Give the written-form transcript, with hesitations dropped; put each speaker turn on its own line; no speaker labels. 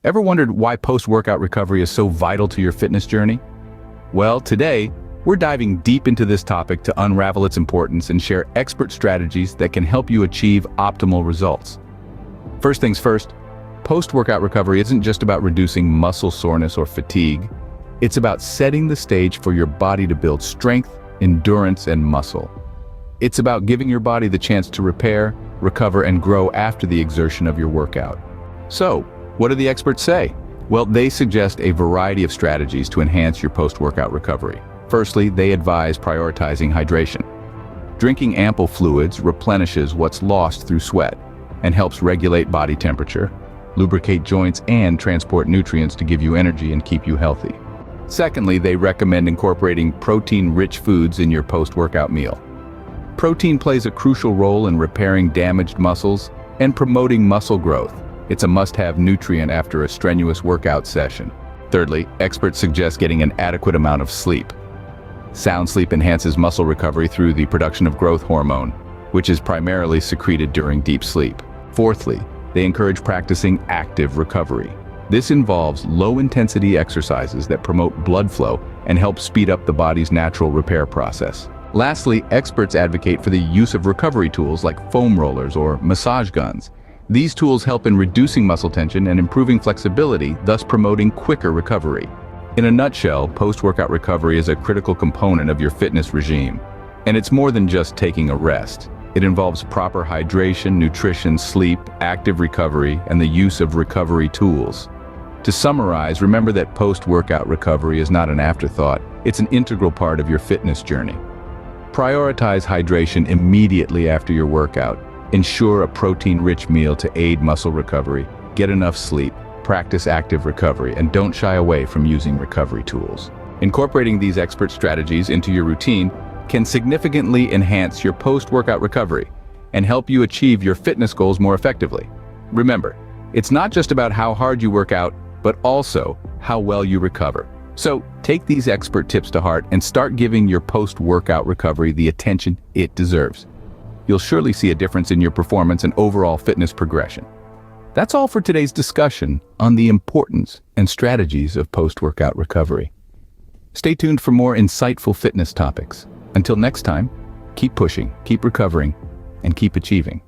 Ever wondered why post-workout recovery is so vital to your fitness journey? Well, today, we're diving deep into this topic to unravel its importance and share expert strategies that can help you achieve optimal results. First things first, post-workout recovery isn't just about reducing muscle soreness or fatigue. It's about setting the stage for your body to build strength, endurance, and muscle. It's about giving your body the chance to repair, recover, and grow after the exertion of your workout. So, what do the experts say? Well, they suggest a variety of strategies to enhance your post-workout recovery. Firstly, they advise prioritizing hydration. Drinking ample fluids replenishes what's lost through sweat and helps regulate body temperature, lubricate joints, and transport nutrients to give you energy and keep you healthy. Secondly, they recommend incorporating protein-rich foods in your post-workout meal. Protein plays a crucial role in repairing damaged muscles and promoting muscle growth. It's a must-have nutrient after a strenuous workout session. Thirdly, experts suggest getting an adequate amount of sleep. Sound sleep enhances muscle recovery through the production of growth hormone, which is primarily secreted during deep sleep. Fourthly, they encourage practicing active recovery. This involves low-intensity exercises that promote blood flow and help speed up the body's natural repair process. Lastly, experts advocate for the use of recovery tools like foam rollers or massage guns. These tools help in reducing muscle tension and improving flexibility, thus promoting quicker recovery. In a nutshell, post-workout recovery is a critical component of your fitness regime. And it's more than just taking a rest. It involves proper hydration, nutrition, sleep, active recovery, and the use of recovery tools. To summarize, remember that post-workout recovery is not an afterthought. It's an integral part of your fitness journey. Prioritize hydration immediately after your workout. Ensure a protein-rich meal to aid muscle recovery. Get enough sleep. Practice active recovery, and don't shy away from using recovery tools. Incorporating these expert strategies into your routine can significantly enhance your post-workout recovery and help you achieve your fitness goals more effectively. Remember, it's not just about how hard you work out, but also how well you recover. So, take these expert tips to heart and start giving your post-workout recovery the attention it deserves. You'll surely see a difference in your performance and overall fitness progression. That's all for today's discussion on the importance and strategies of post-workout recovery. Stay tuned for more insightful fitness topics. Until next time, keep pushing, keep recovering, and keep achieving.